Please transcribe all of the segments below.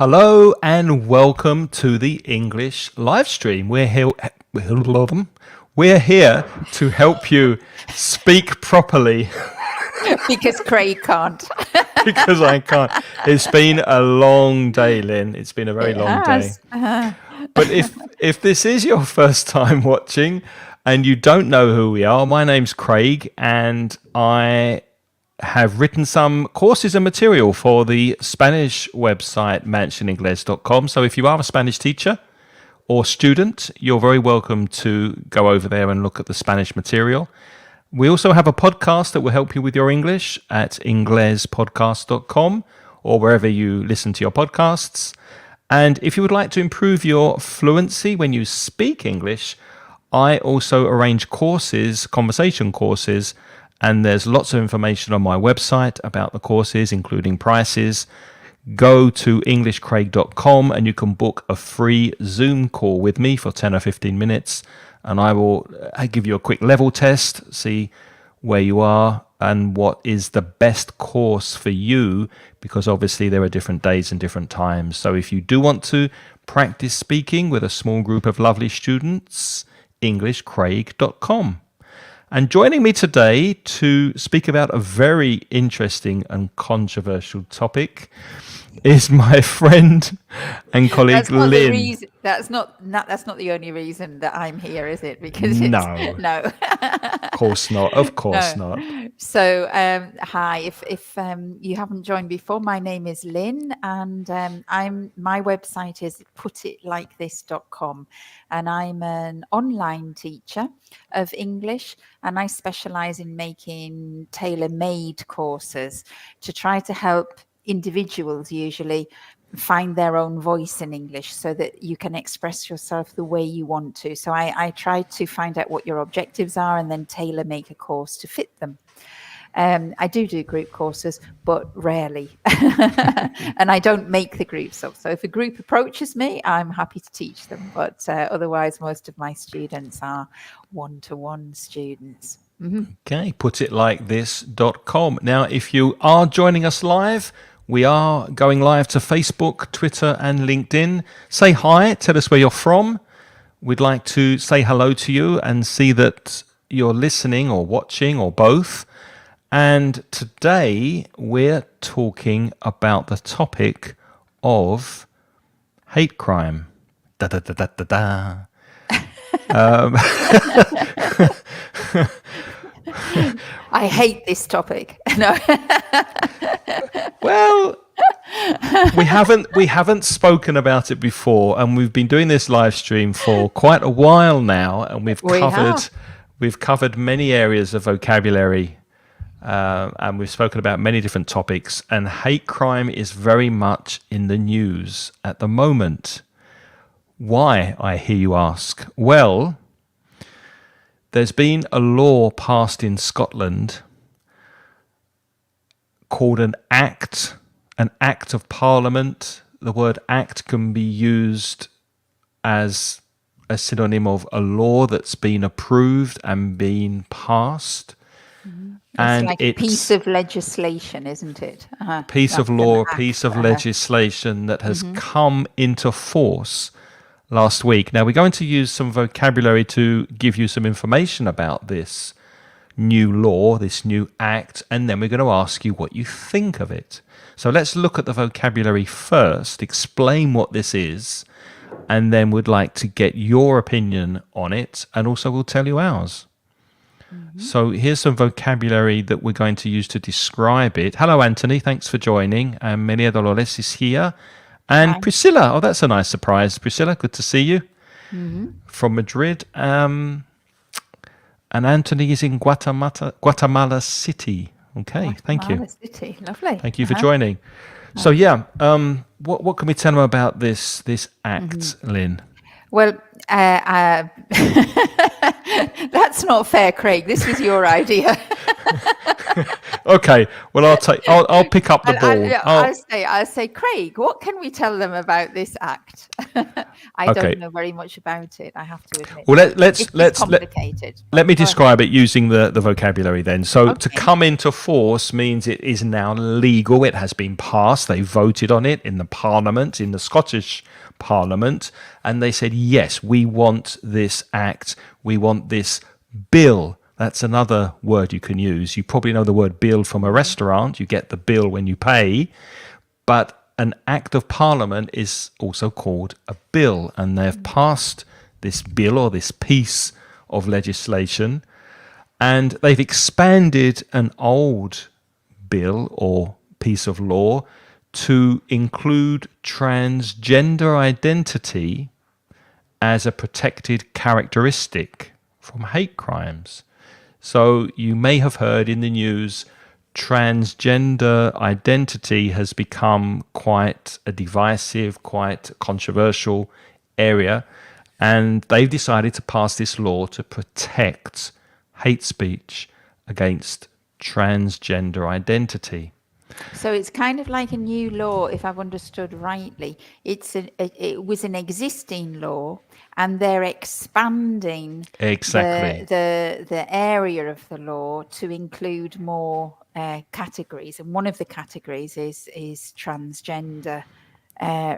Hello and welcome to the English live stream. We're here to help you speak properly. Because Craig can't. Because I can't. It's been a long day, Lynn. It's been a very long day. But if this is your first time watching and you don't know who we are, my name's Craig and I have written some courses and material for the Spanish website mansioningles.com. So if you are a Spanish teacher or student, you're very welcome to go over there and look at the Spanish material. We also have a podcast that will help you with your English at inglespodcast.com or wherever you listen to your podcasts. And if you would like to improve your fluency when you speak English, I also arrange courses, conversation courses, and there's lots of information on my website about the courses, including prices. Go to englishcraig.com and you can book a free Zoom call with me for 10 or 15 minutes. And I give you a quick level test, see where you are and what is the best course for you, because obviously there are different days and different times. So if you do want to practice speaking with a small group of lovely students, englishcraig.com. And joining me today to speak about a very interesting and controversial topic is my friend and colleague Lynn. That's not the only reason that I'm here, is it? Because it's, no. Of course not. Of course not. So, hi. If you haven't joined before, my name is Lynn, and my website is putitlikethis.com, and I'm an online teacher of English, and I specialize in making tailor-made courses to try to help individuals usually find their own voice in English so that you can express yourself the way you want to. So I try to find out what your objectives are and then tailor make a course to fit them. I do group courses, but rarely. And I don't make the groups up. So if a group approaches me, I'm happy to teach them. But otherwise, most of my students are one-to-one students. Mm-hmm. Okay, putitlikethis.com. Now, if you are joining us live, we are going live to Facebook, Twitter, and LinkedIn. Say hi, tell us where you're from. We'd like to say hello to you and see that you're listening or watching or both. And today we're talking about the topic of hate crime. Da da da da da da. I hate this topic. No. Well, we haven't spoken about it before, and we've been doing this live stream for quite a while now, and we've covered many areas of vocabulary, and we've spoken about many different topics. And hate crime is very much in the news at the moment. Why, I hear you ask? Well, there's been a law passed in Scotland called an act of parliament. The word act can be used as a synonym of a law that's been approved and been passed. Mm-hmm. And it's like a piece of legislation, isn't it? Piece of law, a piece of legislation that has come into force last week. Now, we're going to use some vocabulary to give you some information about this new law, this new act, and then we're going to ask you what you think of it. So let's look at the vocabulary first, explain what this is, and then we'd like to get your opinion on it, and also we'll tell you ours. Mm-hmm. So here's some vocabulary that we're going to use to describe it. Hello, Anthony. Thanks for joining. Maria Dolores is here. And hi. Priscilla. Oh, that's a nice surprise. Priscilla, good to see you. Mm-hmm. From Madrid. And Anthony is in Guatemala City. Okay, thank you. Guatemala City, lovely. Thank you for joining. So what can we tell them about this act, Lynn? Well, Uh, that's not fair, Craig. This was your idea. Okay, well, I'll pick up the ball. I'll say, Craig, what can we tell them about this act? I Okay. don't know very much about it, I have to admit. Well, it's complicated. Let me describe it using the vocabulary then. So Okay. to come into force means it is now legal. It has been passed. They voted on it in the Parliament, in the Scottish Parliament, and they said, yes, we want this act. We want this bill. That's another word you can use. You probably know the word bill from a restaurant. You get the bill when you pay. But an act of Parliament is also called a bill, and they've passed this bill or this piece of legislation, and they've expanded an old bill or piece of law to include transgender identity as a protected characteristic from hate crimes. So you may have heard in the news, transgender identity has become quite a divisive, quite controversial area, and they've decided to pass this law to protect hate speech against transgender identity. So it's kind of like a new law, if I've understood rightly. It was an existing law, and they're expanding Exactly. the area of the law to include more categories, and one of the categories is transgender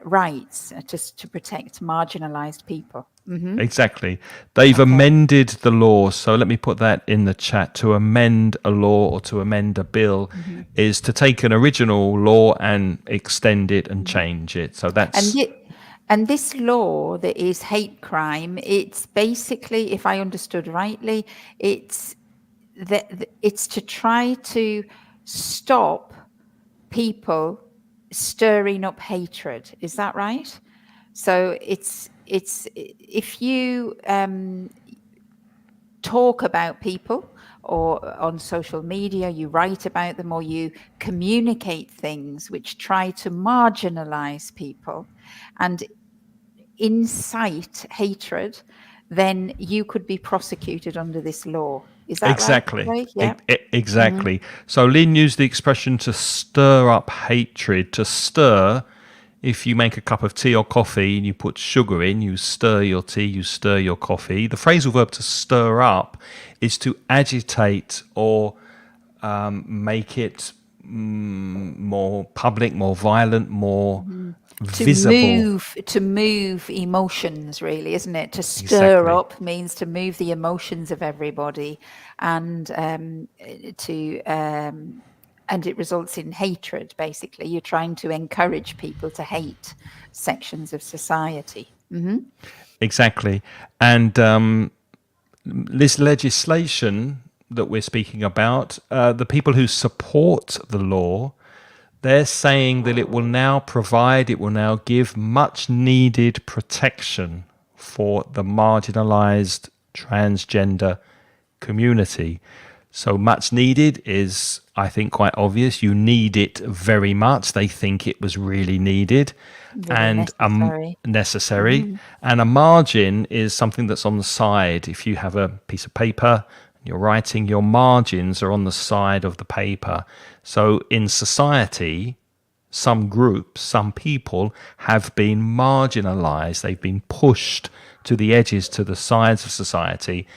rights, just to protect marginalized people. Mm-hmm. Exactly. They've amended the law. So let me put that in the chat. To amend a law or to amend a bill is to take an original law and extend it and change it. So that's... And this law that is hate crime, it's basically, if I understood rightly, it's to try to stop people stirring up hatred. Is that right? So it's if you talk about people or on social media, you write about them, or you communicate things which try to marginalize people and incite hatred, then you could be prosecuted under this law. Is that exactly right? Yeah. Exactly. So Lynn used the expression to stir up hatred. To stir, if you make a cup of tea or coffee and you put sugar in, you stir your tea, you stir your coffee. The phrasal verb to stir up is to agitate or make it more public, more violent, more visible. To move emotions, really, isn't it? To stir up means to move the emotions of everybody, and and it results in hatred. Basically, you're trying to encourage people to hate sections of society. Mm-hmm. Exactly. And this legislation that we're speaking about, the people who support the law, they're saying that it will now give much needed protection for the marginalized transgender community. So much needed is, I think, quite obvious. You need it very much. They think it was really needed and necessary. Mm-hmm. And a margin is something that's on the side. If you have a piece of paper and you're writing, your margins are on the side of the paper. So in society, some groups, some people have been marginalized. They've been pushed to the edges, to the sides of society,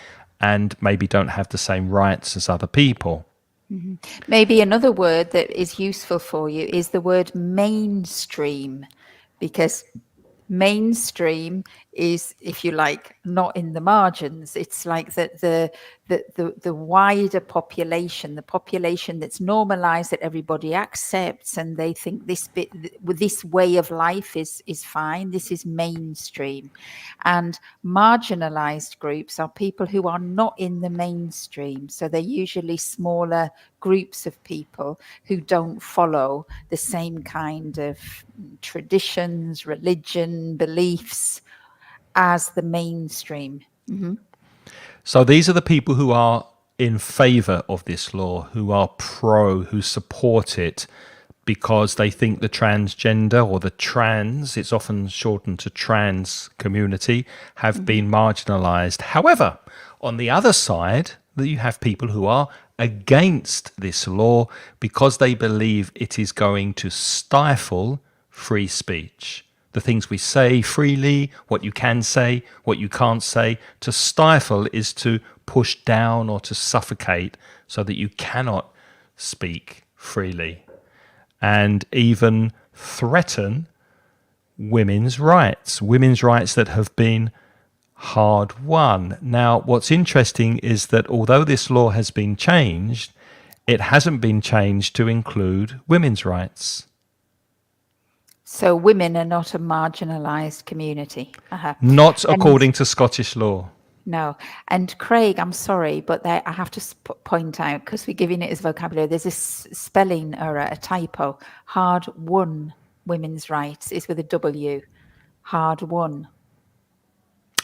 and maybe don't have the same rights as other people. Mm-hmm. Maybe another word that is useful for you is the word mainstream, because mainstream is, if you like, not in the margins. It's like the wider population, the population that's normalized, that everybody accepts, and they think this way of life is fine. This is mainstream. And marginalized groups are people who are not in the mainstream. So they're usually smaller groups of people who don't follow the same kind of traditions, religion, beliefs as the mainstream. Mm-hmm. So these are the people who are in favor of this law, who are who support it. because they think the transgender or the trans, it's often shortened to trans community, have been marginalized. However, on the other side, you have people who are against this law because they believe it is going to stifle free speech. The things we say freely, what you can say, what you can't say. To stifle is to push down or to suffocate so that you cannot speak freely, and even threaten women's rights that have been hard won. Now, what's interesting is that although this law has been changed, it hasn't been changed to include women's rights. So women are not a marginalised community. Not according to Scottish law. No. And Craig, I'm sorry, but I have to point out, because we're giving it as vocabulary, there's a spelling error, a typo. Hard won women's rights is with a W. Hard won.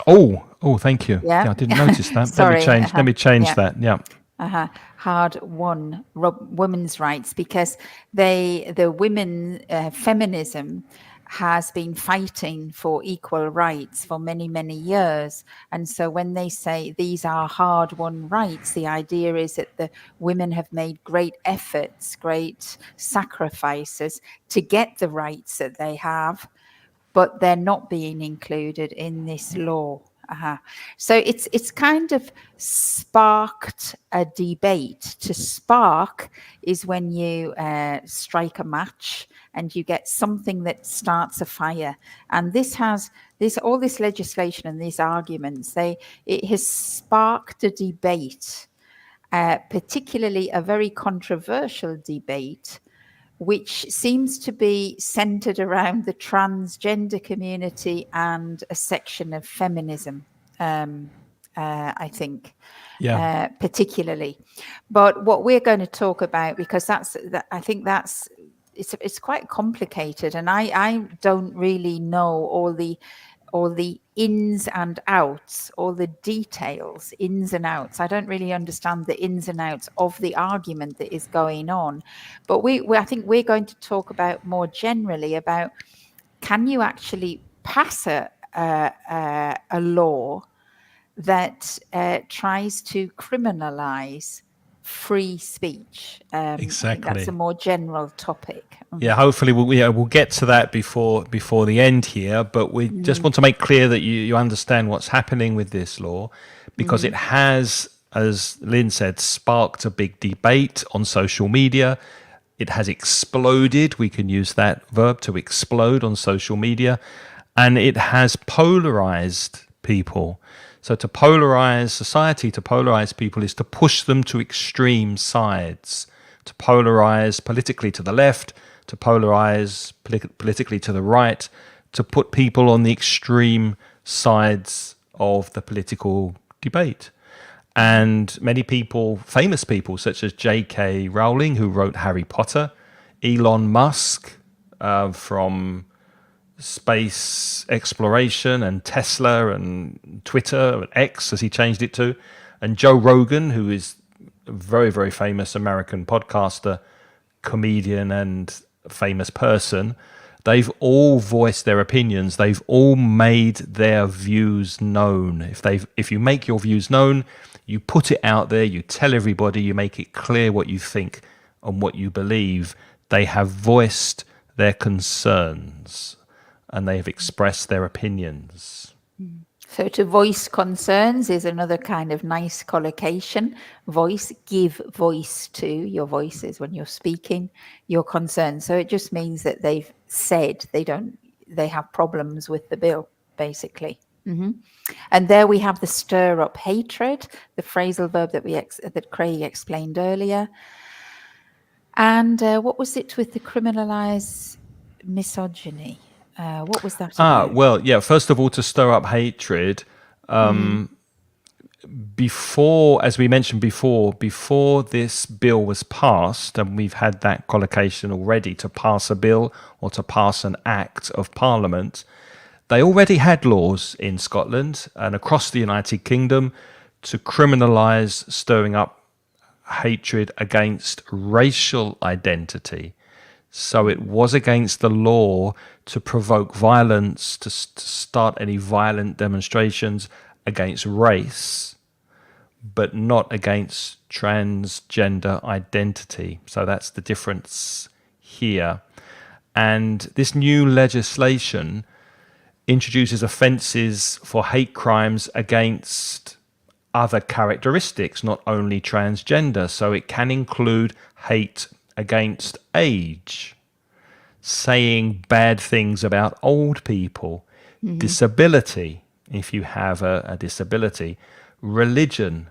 Oh, thank you. Yeah, I didn't notice that. Sorry. Let me change that. Yeah. Hard won women's rights, because the women feminism has been fighting for equal rights for many, many years. And so when they say these are hard won rights, the idea is that the women have made great efforts, great sacrifices to get the rights that they have, but they're not being included in this law. So it's kind of sparked a debate. To spark is when you strike a match and you get something that starts a fire. And all this legislation and these arguments, it has sparked a debate, particularly a very controversial debate, which seems to be centered around the transgender community and a section of feminism, I think, particularly. But what we're going to talk about, because I think it's quite complicated, and I don't really know all the ins and outs, all the details, ins and outs. I don't really understand the ins and outs of the argument that is going on. But I think we're going to talk about more generally about, can you actually pass a law that tries to criminalize free speech? Exactly. That's a more general topic. Yeah, hopefully we'll get to that before the end here, but we just want to make clear that you understand what's happening with this law, because it has, as Lynn said, sparked a big debate on social media. It has exploded, we can use that verb, to explode, on social media, and it has polarized people. So to polarize society, to polarize people, is to push them to extreme sides, to polarize politically to the left, to polarize politically to the right, to put people on the extreme sides of the political debate. And many people, famous people such as J.K. Rowling, who wrote Harry Potter, Elon Musk from space exploration, and Tesla and Twitter and X, as he changed it to, and Joe Rogan, who is a very, very famous American podcaster, comedian and famous person. They've all voiced their opinions. They've all made their views known. If you make your views known, you put it out there, you tell everybody, you make it clear what you think and what you believe. They have voiced their concerns and they have expressed their opinions. So to voice concerns is another kind of nice collocation. Voice, give voice to your voices when you're speaking, your concerns. So it just means that they've said they have problems with the bill, basically. And there we have the stir up hatred, the phrasal verb that Craig explained earlier. And what was it with the criminalize misogyny? What was that about? Well, yeah, first of all, to stir up hatred, before, as we mentioned before this bill was passed, and we've had that collocation already, to pass a bill or to pass an act of Parliament, they already had laws in Scotland and across the United Kingdom to criminalise stirring up hatred against racial identity. So it was against the law to provoke violence, to start any violent demonstrations against race, but not against transgender identity. So that's the difference here. And this new legislation introduces offences for hate crimes against other characteristics, not only transgender. So it can include hate against age, saying bad things about old people, disability, if you have a disability, religion,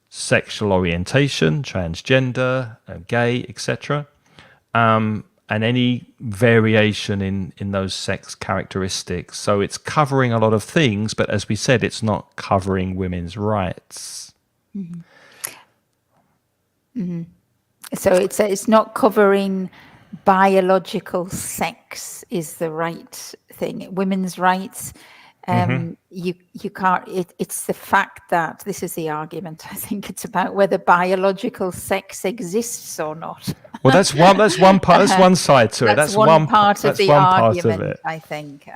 sexual orientation, transgender, gay, etc., and any variation in those sex characteristics. So it's covering a lot of things, but as we said, it's not covering women's rights. So it's not covering biological sex is the right thing. Women's rights, you can't. It's the fact that this is the argument. I think it's about whether biological sex exists or not. Well, that's one. That's one part. That's one side to it. That's one part of the argument, part of it. I think.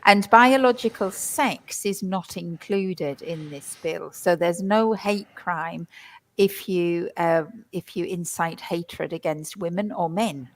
And biological sex is not included in this bill, so there's no hate crime if you incite hatred against women or men.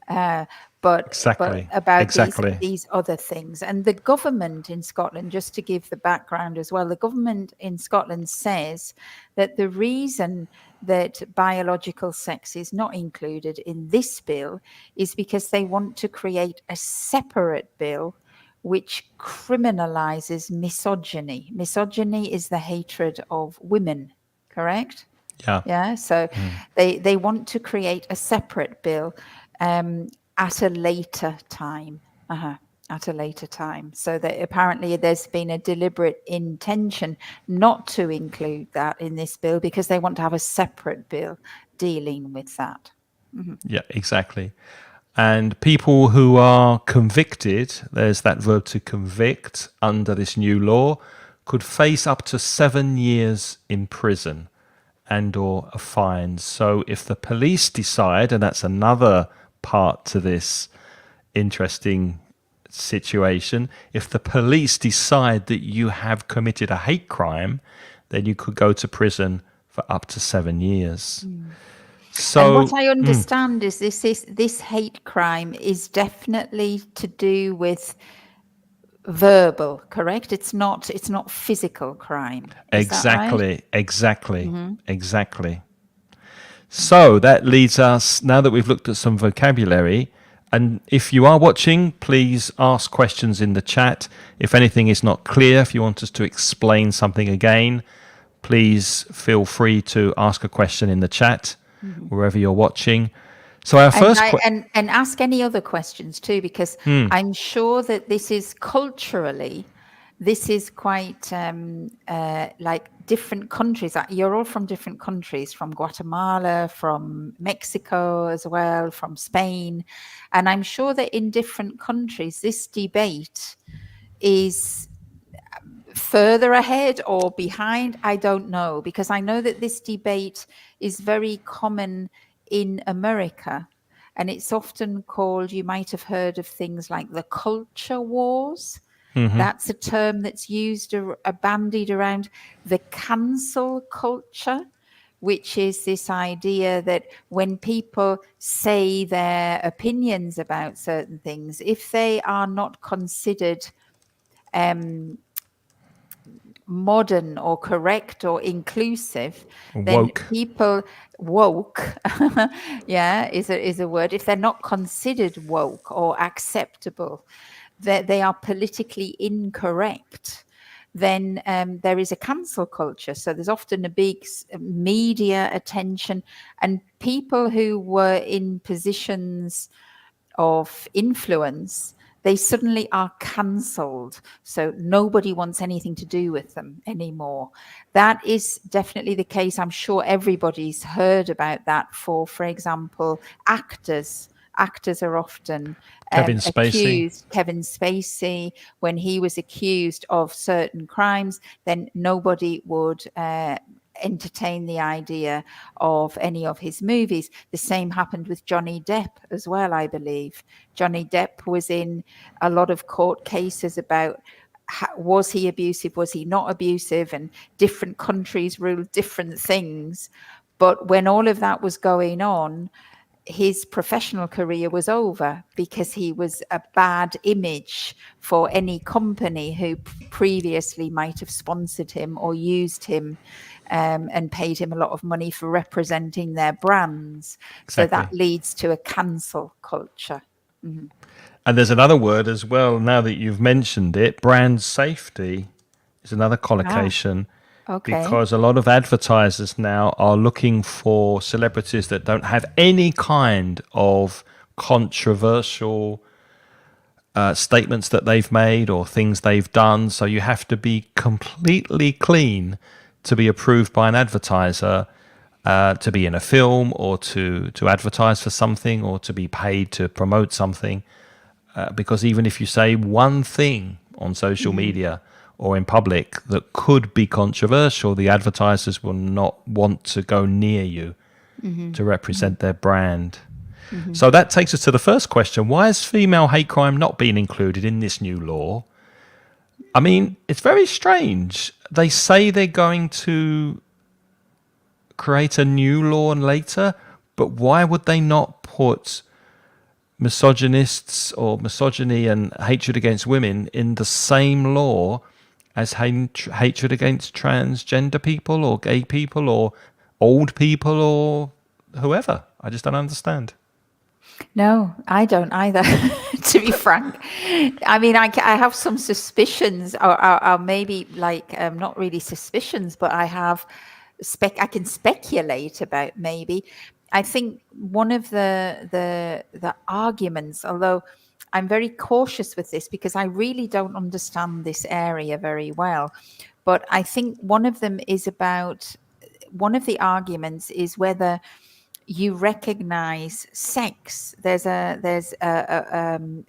But about these other things. And the government in Scotland, just to give the background as well, the government in Scotland says that the reason that biological sex is not included in this bill is because they want to create a separate bill which criminalizes misogyny. Misogyny is the hatred of women, correct? Yeah. So they want to create a separate bill at a later time. At a later time. So that apparently there's been a deliberate intention not to include that in this bill because they want to have a separate bill dealing with that. Yeah, exactly. And people who are convicted, there's that verb to convict under this new law, could face up to 7 years in prison and or a fine. So if the police decide, and that's another part to this interesting situation, if the police decide that you have committed a hate crime, then you could go to prison for up to 7 years. So, and what I understand is this hate crime is definitely to do with verbal, correct? It's not physical crime. Is exactly, that right? exactly. So that leads us, now that we've looked at some vocabulary, and if you are watching, please ask questions in the chat. If anything is not clear, if you want us to explain something again, please feel free to ask a question in the chat, wherever you're watching. So our first and ask any other questions too, because I'm sure that this is culturally, this is quite like different countries. You're all from different countries, from Guatemala, from Mexico as well, from Spain. And I'm sure that in different countries, this debate is further ahead or behind. I don't know, because I know that this debate is very common in America. And it's often called, you might have heard of things like the culture wars. That's a term that's used, bandied around. The cancel culture, which is this idea that when people say their opinions about certain things, if they are not considered modern or correct or inclusive, then people woke is a word. If they're not considered woke or acceptable, that they are politically incorrect, then there is a cancel culture. So there's often a big media attention, and people who were in positions of influence, they suddenly are cancelled. So nobody wants anything to do with them anymore. That is definitely the case. I'm sure everybody's heard about that for example, actors. Actors are often accused. Kevin Spacey, when he was accused of certain crimes, then nobody would entertain the idea of any of his movies. The same happened with Johnny Depp as well, I believe. Johnny Depp was in a lot of court cases about was he abusive, was he not abusive, and different countries ruled different things. But when all of that was going on, his professional career was over because he was a bad image for any company who previously might have sponsored him or used him and paid him a lot of money for representing their brands. Exactly. So that leads to a cancel culture. Mm-hmm. And there's another word as well, now that you've mentioned it, brand safety is another collocation. Okay. Because a lot of advertisers now are looking for celebrities that don't have any kind of controversial statements that they've made or things they've done. So you have to be completely clean to be approved by an advertiser, to be in a film or to advertise for something or to be paid to promote something. Because even if you say one thing on social media or in public that could be controversial, the advertisers will not want to go near you to represent their brand. So that takes us to the first question. Why has female hate crime not been included in this new law? I mean, it's very strange. They say they're going to create a new law later, but why would they not put misogynists or misogyny and hatred against women in the same law as hatred against transgender people or gay people or old people or whoever? I just don't understand. No, I don't either, to be frank. I mean, I have some suspicions, or maybe like not really suspicions, but I have I can speculate about maybe. I think one of the arguments, although I'm very cautious with this because I really don't understand this area very well, but I think one of the arguments is whether you recognize sex. There's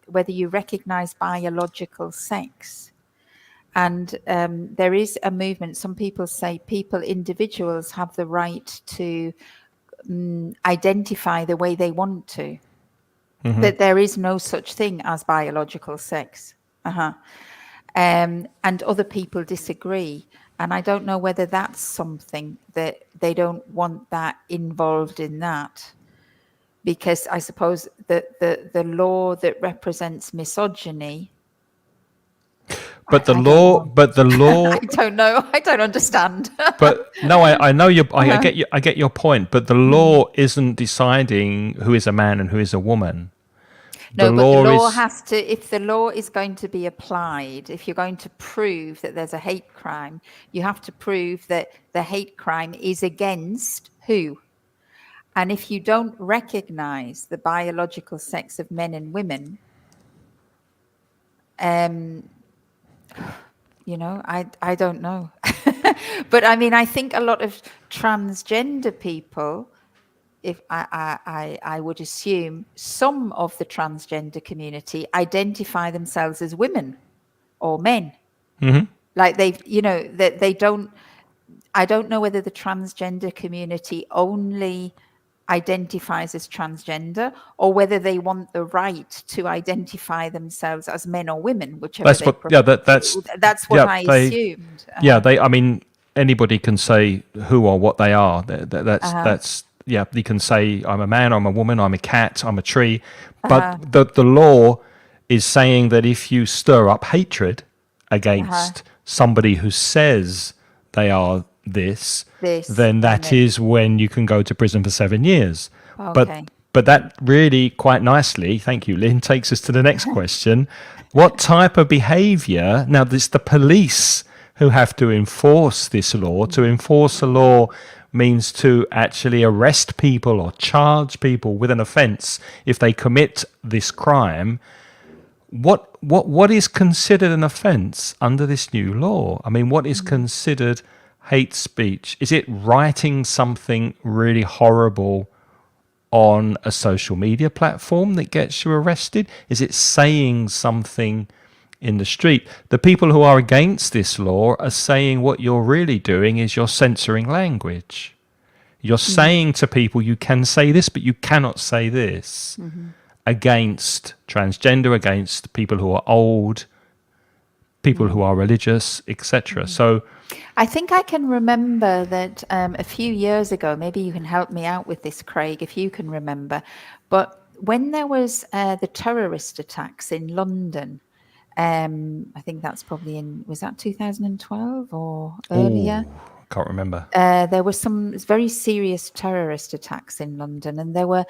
whether you recognize biological sex. And there is a movement. Some people say individuals have the right to identify the way they want to. That there is no such thing as biological sex. And other people disagree. And I don't know whether that's something that they don't want that involved in that. Because I suppose that the law that represents misogyny. But the law. I don't know. I don't understand. But no, I know you. I get your point. But the law isn't deciding who is a man and who is a woman. No, but the law has to, if the law is going to be applied, if you're going to prove that there's a hate crime, you have to prove that the hate crime is against who? And if you don't recognize the biological sex of men and women, you know, I don't know. But I mean, I think a lot of transgender people, if I would assume some of the transgender community identify themselves as women or men. Like that they don't. I don't know whether the transgender community only identifies as transgender or whether they want the right to identify themselves as men or women, whichever. That's what I assumed. I mean, anybody can say who or what they are. That's. Yeah, you can say, I'm a man, I'm a woman, I'm a cat, I'm a tree. But the law is saying that if you stir up hatred against somebody who says they are this, then that is when you can go to prison for 7 years. Okay. But that really quite nicely, thank you, Lynn, takes us to the next question. What type of behavior, now it's the police who have to enforce this law. To enforce a law means to actually arrest people or charge people with an offence if they commit this crime. What is considered an offence under this new law? I mean, what is considered hate speech? Is it writing something really horrible on a social media platform that gets you arrested? Is it saying something in the street. The people who are against this law are saying what you're really doing is you're censoring language. You're saying to people, you can say this, but you cannot say this, against transgender, against people who are old, people who are religious, etc. So I think I can remember that a few years ago, maybe you can help me out with this, Craig, if you can remember, but when there was the terrorist attacks in London, I think that's probably was that 2012 or earlier? can't remember. There were some very serious terrorist attacks in London, and there was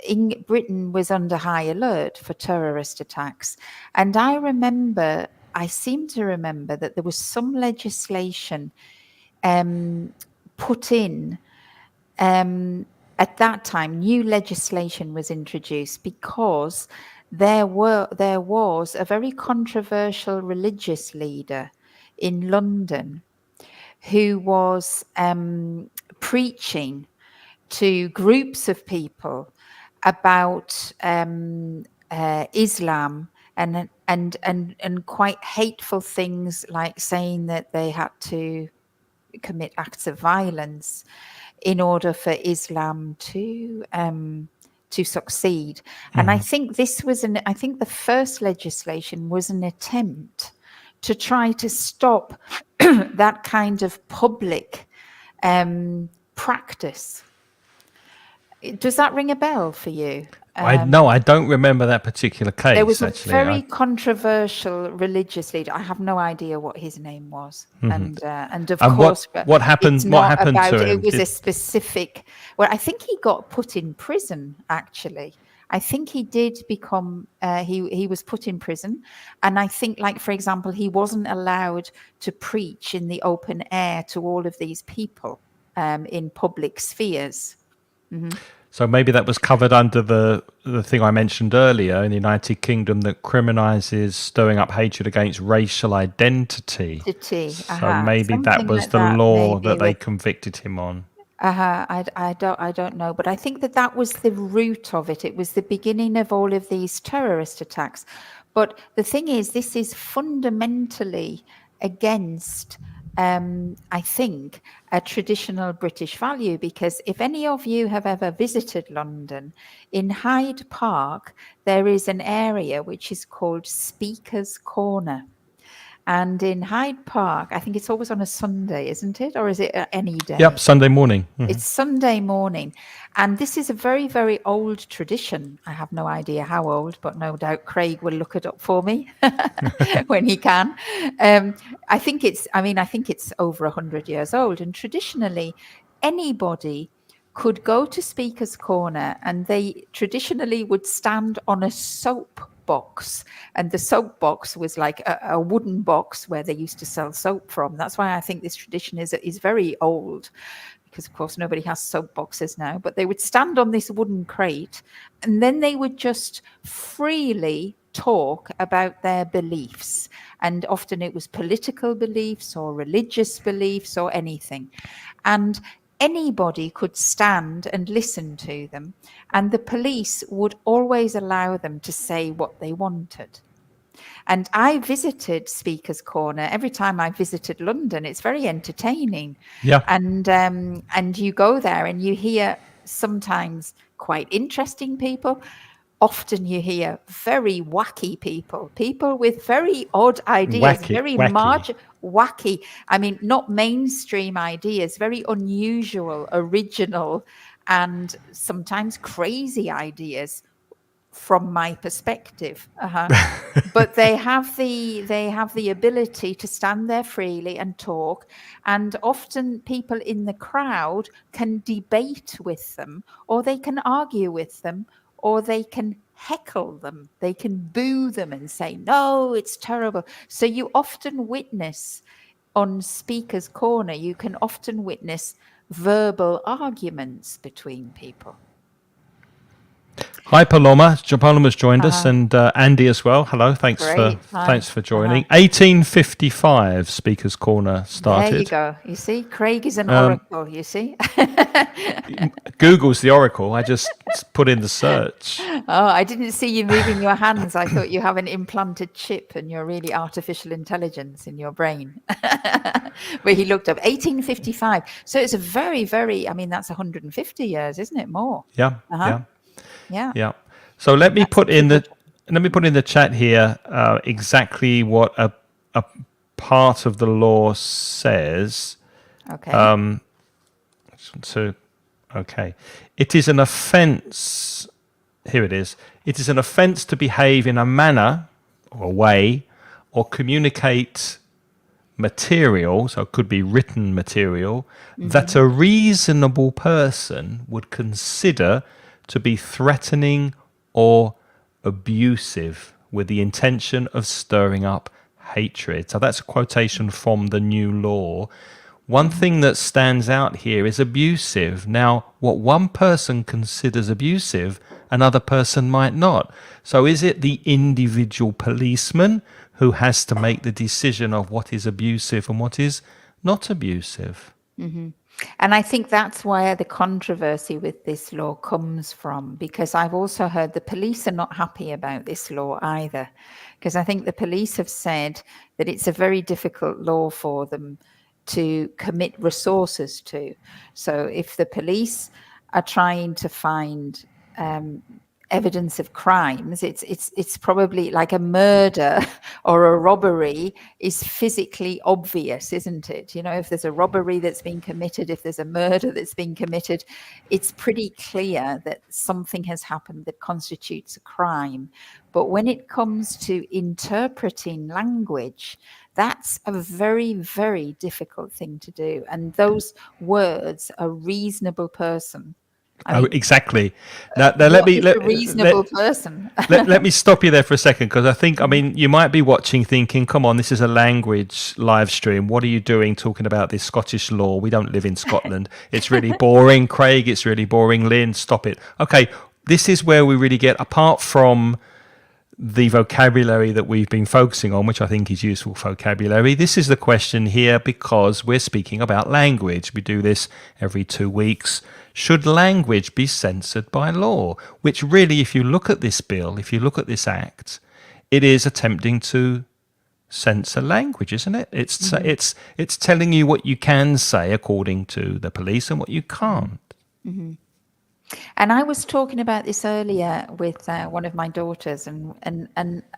in Britain was under high alert for terrorist attacks. And I seem to remember that there was some legislation put in at that time. New legislation was introduced because there was a very controversial religious leader in London who was preaching to groups of people about Islam and quite hateful things, like saying that they had to commit acts of violence in order for Islam to succeed. And I think I think the first legislation was an attempt to try to stop that kind of public practice. Does that ring a bell for you? No, I don't remember that particular case. There was a actually. very controversial religious leader. I have no idea what his name was, and of course, what happened? It's not what happened about, to him? It was a specific. Well, I think he got put in prison. Actually, I think he did become. He was put in prison, and I think, like for example, he wasn't allowed to preach in the open air to all of these people in public spheres. So maybe that was covered under the thing I mentioned earlier in the United Kingdom that criminalises stirring up hatred against racial identity. So maybe that was the law that they convicted him on. I don't know, but I think that was the root of it. It was the beginning of all of these terrorist attacks. But the thing is, this is fundamentally against, I think, a traditional British value, because if any of you have ever visited London, in Hyde Park, there is an area which is called Speaker's Corner. And in Hyde Park, I think it's always on a Sunday, isn't it? Or is it any day? Yep, Sunday morning. It's Sunday morning. And this is a very, very old tradition. I have no idea how old, but no doubt Craig will look it up for me when he can. I think it's over 100 years old. And traditionally, anybody could go to Speaker's Corner, and they traditionally would stand on a soapbox, and the soapbox was like a wooden box where they used to sell soap from. That's why I think this tradition is very old, because of course nobody has soapboxes now. But they would stand on this wooden crate, and then they would just freely talk about their beliefs, and often it was political beliefs or religious beliefs or anything, and anybody could stand and listen to them, and the police would always allow them to say what they wanted. And I visited Speaker's Corner. Every time I visited London, it's very entertaining. Yeah. And you go there and you hear sometimes quite interesting people. Often you hear very wacky people with very odd ideas, wacky. I mean, not mainstream ideas, very unusual, original, and sometimes crazy ideas from my perspective. But they have the ability to stand there freely and talk, and often people in the crowd can debate with them, or they can argue with them, or they can heckle them. They can boo them and say, no, it's terrible. So you often witness on Speaker's Corner, you can often witness verbal arguments between people. Hi, Paloma. Paloma joined us, Uh-huh. and Andy as well. Hello. Great. Hi. Thanks for joining. 1855 Speakers Corner There you started. go. You see, Craig is an oracle, you see. Google's the oracle. I just put in the search. Oh, I didn't see you moving your hands. I thought you have an implanted chip and you're really artificial intelligence in your brain. Where he looked up 1855. So it's a very, very, I mean, that's 150 years, isn't it? More. Yeah, Uh-huh. yeah, Yeah. yeah. So And that's a tradition. let me put in the chat here exactly what a part of the law says. Okay. So, okay, it is an offence. Here it is. It is an offence to behave in a manner or way or communicate material, so it could be written material, that a reasonable person would consider to be threatening or abusive with the intention of stirring up hatred. So that's a quotation from the new law. One thing that stands out here is abusive. Now, what one person considers abusive, another person might not. So is it the individual policeman who has to make the decision of what is abusive and what is not abusive? And I think that's where the controversy with this law comes from, because I've also heard the police are not happy about this law either, because I think the police have said that it's a very difficult law for them to commit resources to. So if the police are trying to find evidence of crimes, it's probably like a murder or a robbery is physically obvious, isn't it? You know, if there's a robbery that's been committed, if there's a murder that's been committed, it's pretty clear that something has happened that constitutes a crime. But when it comes to interpreting language, that's a very, very difficult thing to do. And those words, a reasonable person, I Oh, mean, exactly. Now let what me is a reasonable person? let me stop you there for a second, because I think, I mean, you might be watching thinking, come on, this is a language live stream. What are you doing talking about this Scottish law? We don't live in Scotland. It's really boring. Craig, it's really boring. Lynn, stop it. Okay, this is where we really get, apart from the vocabulary that we've been focusing on, which I think is useful vocabulary. This is the question here because we're speaking about language. We do this every 2 weeks. Should language be censored by law? Which really, if you look at this bill, if you look at this act, it is attempting to censor language, isn't it? It's telling you what you can say according to the police and what you can't. And I was talking about this earlier with one of my daughters, and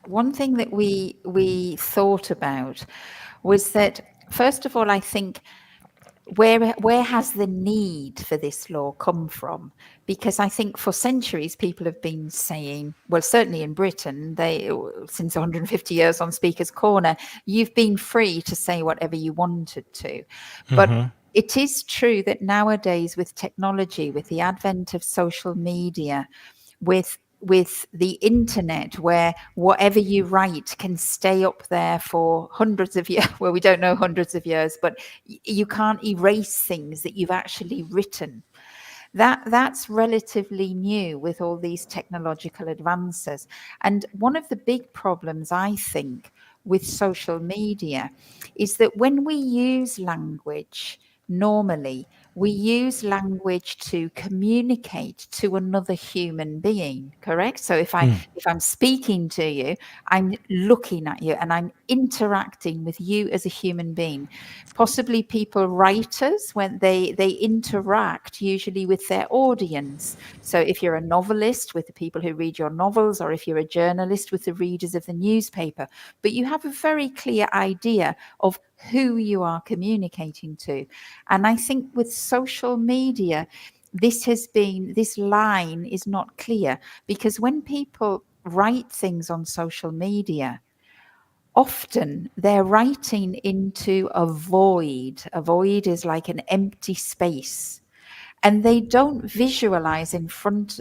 one thing that we thought about was that, first of all, I think, where has the need for this law come from? Because I think for centuries people have been saying, well, certainly in Britain, since 150 years on Speaker's Corner, you've been free to say whatever you wanted to. But it is true that nowadays, with technology, with the advent of social media, with the internet, where whatever you write can stay up there for hundreds of years, well, we don't know hundreds of years, but you can't erase things that you've actually written. That's relatively new with all these technological advances. And one of the big problems, I think, with social media is that when we use language, normally we use language to communicate to another human being, correct? So if I'm speaking to you, I'm looking at you and I'm interacting with you as a human being. Possibly people, writers, when they interact usually with their audience. So if you're a novelist, with the people who read your novels, or if you're a journalist, with the readers of the newspaper, but you have a very clear idea of who you are communicating to. And I think with social media, this line is not clear, because when people write things on social media, often they're writing into a void. A void is like an empty space, and they don't visualize in front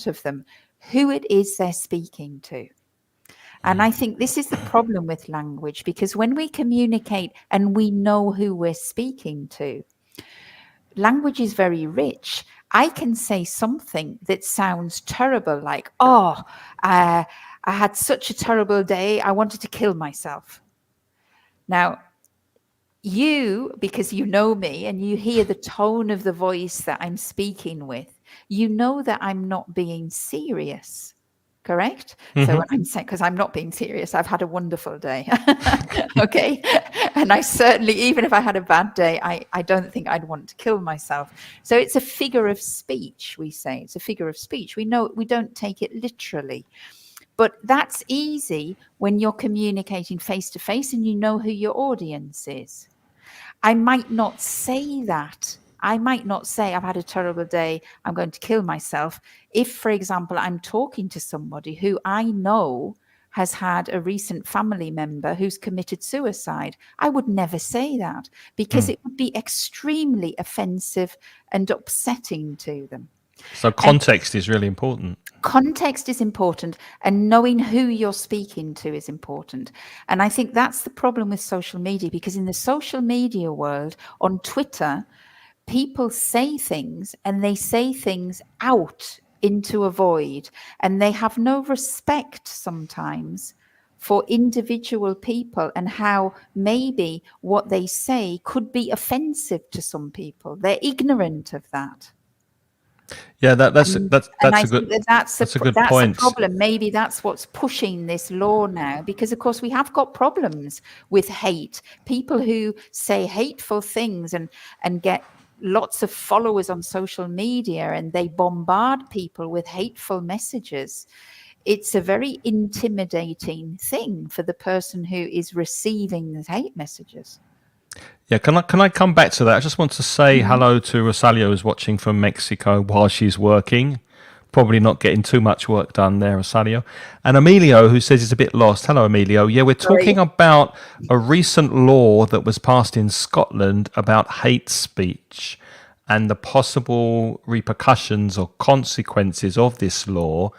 of them who it is they're speaking to. And I think this is the problem with language, because when we communicate and we know who we're speaking to, language is very rich. I can say something that sounds terrible, like, oh, I had such a terrible day, I wanted to kill myself. Now, you, because you know me and you hear the tone of the voice that I'm speaking with, you know that I'm not being serious. Correct? So when I'm saying, because I'm not being serious, I've had a wonderful day. Okay. And I certainly, even if I had a bad day, I don't think I'd want to kill myself. So it's a figure of speech, we say. It's a figure of speech. We know we don't take it literally. But that's easy when you're communicating face to face and you know who your audience is. I might not say that. I might not say, I've had a terrible day, I'm going to kill myself. If, for example, I'm talking to somebody who I know has had a recent family member who's committed suicide, I would never say that because it would be extremely offensive and upsetting to them. So context is really important. Context is important, and knowing who you're speaking to is important. And I think that's the problem with social media, because in the social media world, on Twitter, people say things and they say things out into a void, and they have no respect sometimes for individual people and how maybe what they say could be offensive to some people. They're ignorant of that. Yeah, that's And that's I a think good that that's that's a good a point. problem. Maybe that's what's pushing this law now, because of course we have got problems with hate. People who say hateful things and get lots of followers on social media, and they bombard people with hateful messages. It's a very intimidating thing for the person who is receiving the hate messages. Yeah, can I come back to that? I just want to say hello to Rosario, who's watching from Mexico while she's working. Probably not getting too much work done there, Rosario. And Emilio, who says he's a bit lost. Hello, Emilio. Yeah, we're talking Sorry. about a recent law that was passed in Scotland about hate speech and the possible repercussions or consequences of this law,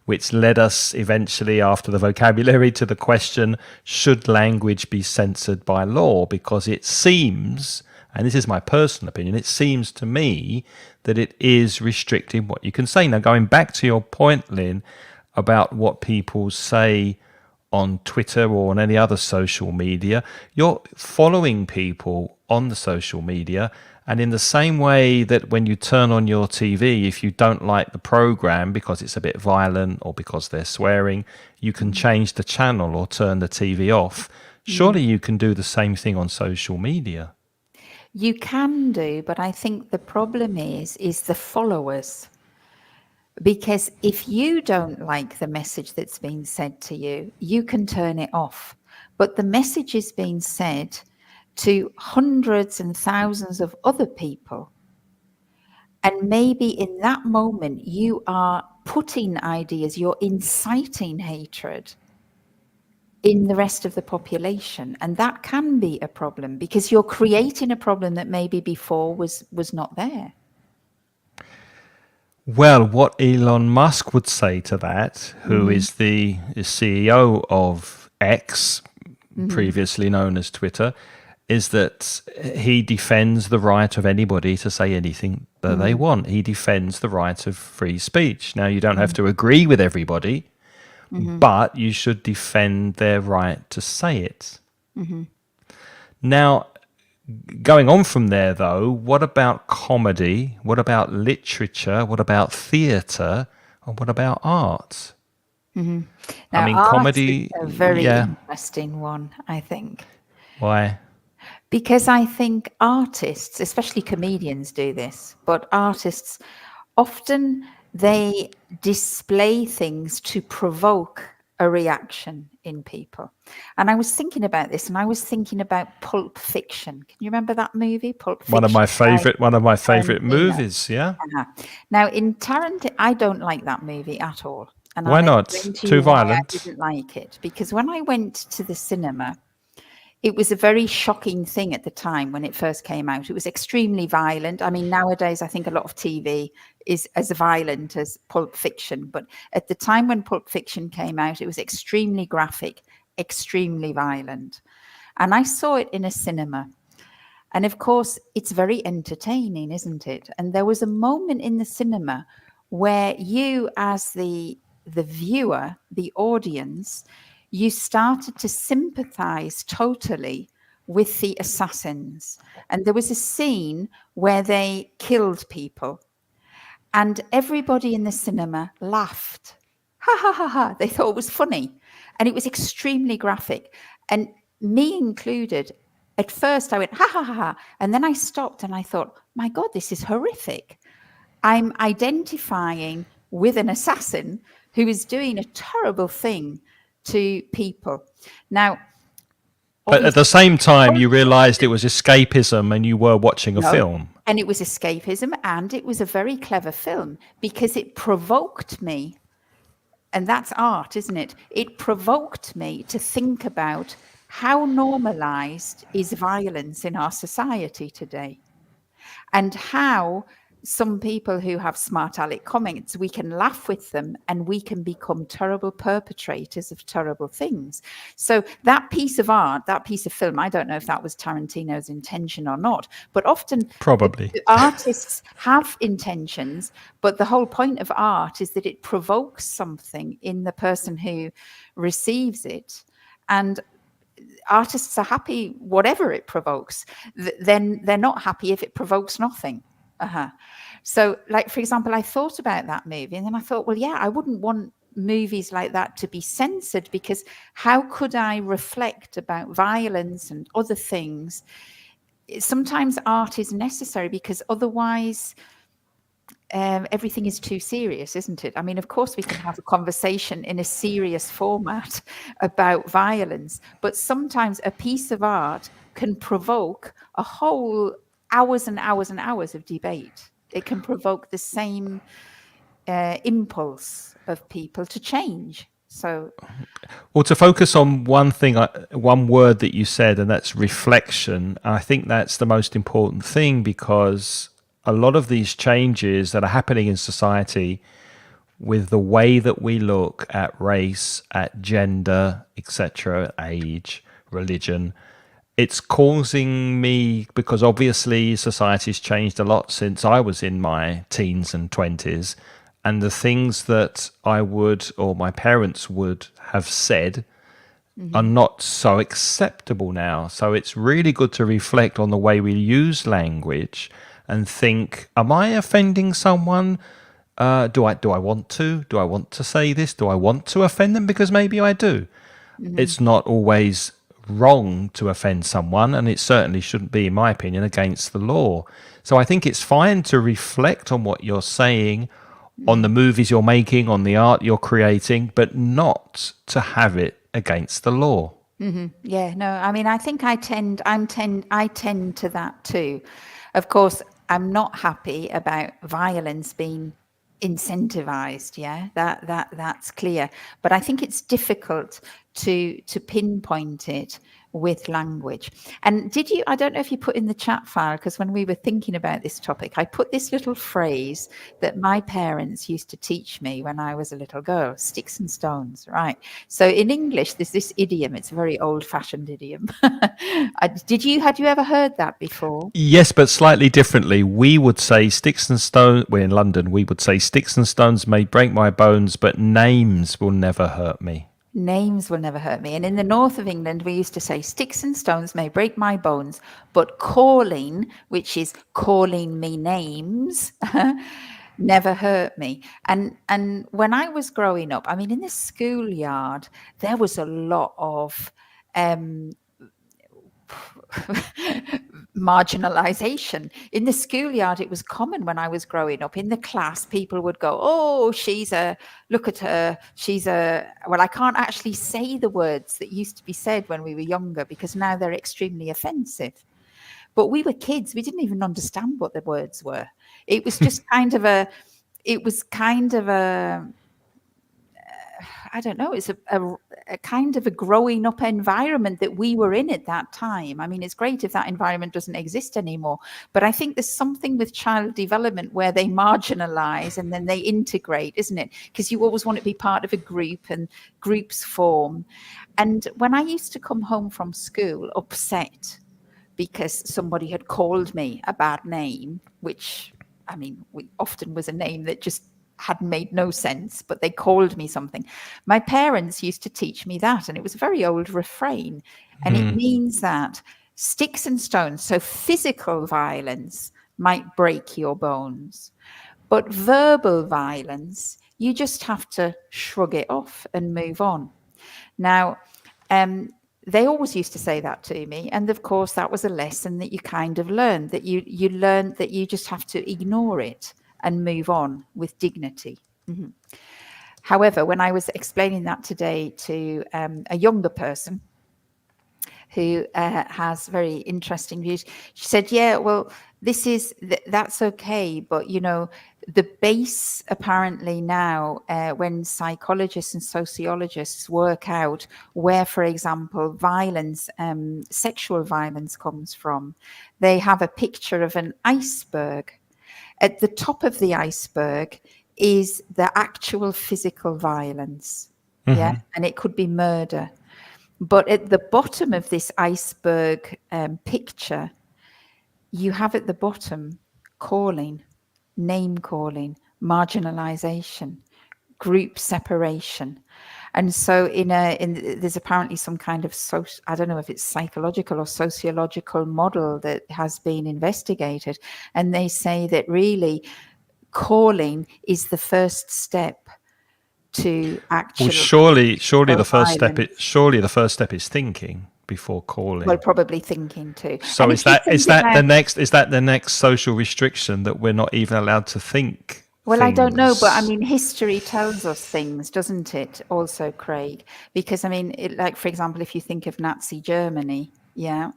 which led us eventually, after the vocabulary, to the question, should language be censored by law? Because it seems, and this is my personal opinion, it seems to me that it is restricting what you can say. Now, going back to your point, Lynn, about what people say on Twitter or on any other social media, you're following people on the social media. And in the same way that when you turn on your TV, if you don't like the program because it's a bit violent or because they're swearing, you can change the channel or turn the TV off. Surely you can do the same thing on social media. You can do, but I think the problem is the followers. Because if you don't like the message that's being said to you, you can turn it off. But the message is being said to hundreds and thousands of other people. And maybe in that moment, you are putting ideas, you're inciting hatred in the rest of the population. And that can be a problem because you're creating a problem that maybe before was not there. Well, what Elon Musk would say to that, who is the CEO of X, previously known as Twitter, is that he defends the right of anybody to say anything that they want. He defends the right of free speech. Now, you don't have to agree with everybody, but you should defend their right to say it. Now, going on from there, though, what about comedy? What about literature? What about theatre? And what about art? Now, I mean, art is comedy, a very yeah. interesting one, I think. Why? Because I think artists, especially comedians, do this, but artists often they display things to provoke a reaction in people. And I was thinking about this, and I was thinking about Pulp Fiction. Can you remember that movie, Pulp Fiction? One of my favorite Tarantino. movies. Yeah. Now, in Tarantino, I don't like that movie at all. And Why I'll not? explain to Too you why I violent. didn't like it. Because when I went to the cinema, it was a very shocking thing at the time when it first came out. It was extremely violent. I mean, nowadays, I think a lot of TV is as violent as Pulp Fiction. But at the time when Pulp Fiction came out, it was extremely graphic, extremely violent. And I saw it in a cinema. And of course, it's very entertaining, isn't it? And there was a moment in the cinema where you, as the viewer, the audience, you started to sympathize totally with the assassins. And there was a scene where they killed people, and everybody in the cinema laughed. Ha ha ha ha. They thought it was funny. And it was extremely graphic. And me included, at first I went, ha ha ha ha. And then I stopped and I thought, my God, this is horrific. I'm identifying with an assassin who is doing a terrible thing to people. Now, But at the same time, you realized it was escapism and you were watching a no, film. and it was escapism, and it was a very clever film because it provoked me. And that's art, isn't it? It provoked me to think about how normalized is violence in our society today, and how some people who have smart aleck comments, we can laugh with them and we can become terrible perpetrators of terrible things. So that piece of art, that piece of film, I don't know if that was Tarantino's intention or not, but often Probably. the artists have intentions, but the whole point of art is that it provokes something in the person who receives it. And artists are happy whatever it provokes. Then they're not happy if it provokes nothing. So, like, for example, I thought about that movie and then I thought, well, yeah, I wouldn't want movies like that to be censored, because how could I reflect about violence and other things? Sometimes art is necessary because otherwise everything is too serious, isn't it? I mean, of course, we can have a conversation in a serious format about violence, but sometimes a piece of art can provoke a whole hours and hours and hours of debate. It can provoke the same impulse of people to change. So, well, to focus on one thing, one word that you said, and that's reflection. I think that's the most important thing, because a lot of these changes that are happening in society with the way that we look at race, at gender, etc., age, religion, it's causing me, because obviously society's changed a lot since I was in my teens and 20s, and the things that I would, or my parents would have said, are not so acceptable now. So it's really good to reflect on the way we use language and think, am I offending someone? Do I want to? Do I want to say this? Do I want to offend them? Because maybe I do. It's not always wrong to offend someone, and it certainly shouldn't be, in my opinion, against the law. So I think it's fine to reflect on what you're saying, on the movies you're making, on the art you're creating, but not to have it against the law. yeah, no, I mean, I think I tend to that too. Of course, I'm not happy about violence being incentivized. Yeah, that's clear. But I think it's difficult to pinpoint it with language. And I don't know if you put in the chat file, because when we were thinking about this topic, I put this little phrase that my parents used to teach me when I was a little girl: sticks and stones, right? So in English, there's this idiom. It's a very old-fashioned idiom. Had you ever heard that before? Yes, but slightly differently. We would say sticks and stones. We're in London. We would say sticks and stones may break my bones, but names will never hurt me. Names will never hurt me. And in the north of England, we used to say, sticks and stones may break my bones, but calling, which is calling me names, never hurt me. And when I was growing up, I mean, in the schoolyard, there was a lot of marginalization. In the schoolyard, it was common when I was growing up. In the class, people would go, oh, look at her, well, I can't actually say the words that used to be said when we were younger, because now they're extremely offensive. But we were kids. We didn't even understand what the words were. It was just I don't know, it's a kind of a growing up environment that we were in at that time. I mean, it's great if that environment doesn't exist anymore, but I think there's something with child development where they marginalize and then they integrate, isn't it? Because you always want to be part of a group and groups form. And when I used to come home from school upset because somebody had called me a bad name, which, I mean, often was a name that just had made no sense, but they called me something. My parents used to teach me that, and it was a very old refrain. And it means that sticks and stones, so physical violence, might break your bones. But verbal violence, you just have to shrug it off and move on. Now, they always used to say that to me. And of course, that was a lesson that you kind of learned, that you learned that you just have to ignore it and move on with dignity. Mm-hmm. However, when I was explaining that today to a younger person who has very interesting views, she said, yeah, well, that's okay. But, you know, the base apparently now, when psychologists and sociologists work out where, for example, violence, sexual violence comes from, they have a picture of an iceberg. At the top of the iceberg is the actual physical violence. Yeah. And it could be murder. But at the bottom of this iceberg picture, you have at the bottom calling, name calling, marginalization, group separation. And so there's apparently some kind of I don't know if it's psychological or sociological model that has been investigated. And they say that really calling is the first step to actually. Well, surely the first step is thinking before calling. Well, probably thinking too. So is that the next social restriction, that we're not even allowed to think? Well, I don't know, but I mean, history tells us things, doesn't it? Also, Craig, because I mean, like for example, if you think of Nazi Germany, yeah,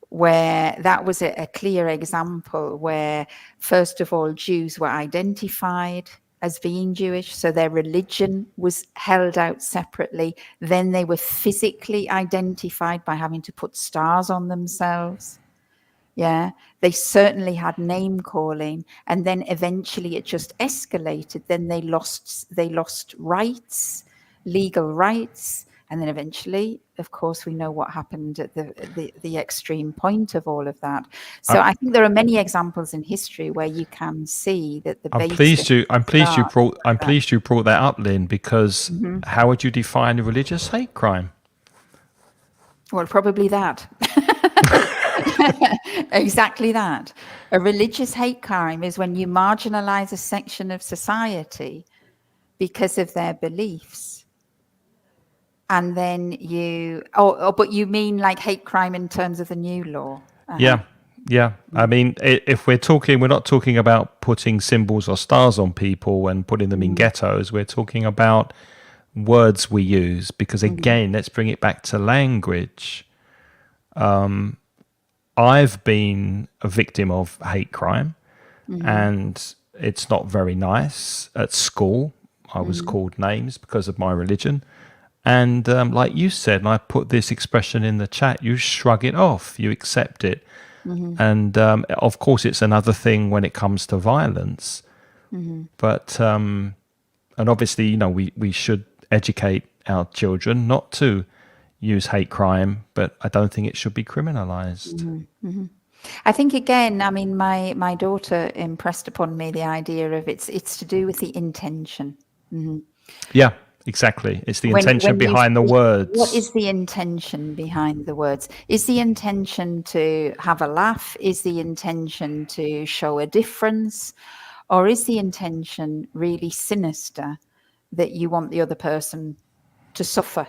where that was a clear example where, first of all, Jews were identified as being Jewish, so their religion was held out separately. Then they were physically identified by having to put stars on themselves. Yeah, they certainly had name calling, and then eventually it just escalated. Then they lost rights, legal rights, and then eventually, of course, we know what happened at the extreme point of all of that. So I think there are many examples in history where you can see that the I'm pleased you brought that up, Lynn, because how would you define a religious hate crime? Well, probably that. Exactly that. A religious hate crime is when you marginalize a section of society because of their beliefs. And then but you mean like hate crime in terms of the new law? Yeah. I mean, if we're not talking about putting symbols or stars on people and putting them in ghettos. We're talking about words we use, because again, let's bring it back to language. I've been a victim of hate crime, and it's not very nice. At school, I was called names because of my religion. And like you said, and I put this expression in the chat, you shrug it off, you accept it. And of course, it's another thing when it comes to violence. But, and obviously, you know, we should educate our children not to use hate crime, but I don't think it should be criminalized. I think, again, I mean, my daughter impressed upon me the idea of it's to do with the intention. Yeah, exactly. It's the intention behind the words. What is the intention behind the words? Is the intention to have a laugh? Is the intention to show a difference? Or is the intention really sinister, that you want the other person to suffer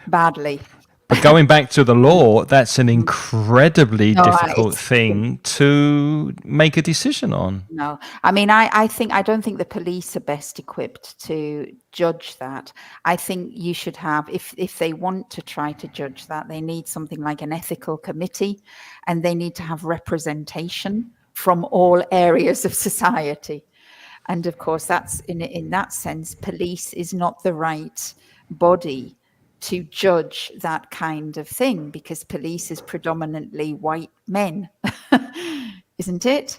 badly? But going back to the law, that's an incredibly difficult thing to make a decision on. No, I mean, I don't think the police are best equipped to judge that. I think you should have, if they want to try to judge that, they need something like an ethical committee, and they need to have representation from all areas of society. And of course, that's in that sense, police is not the right body to judge that kind of thing, because police is predominantly white men, isn't it?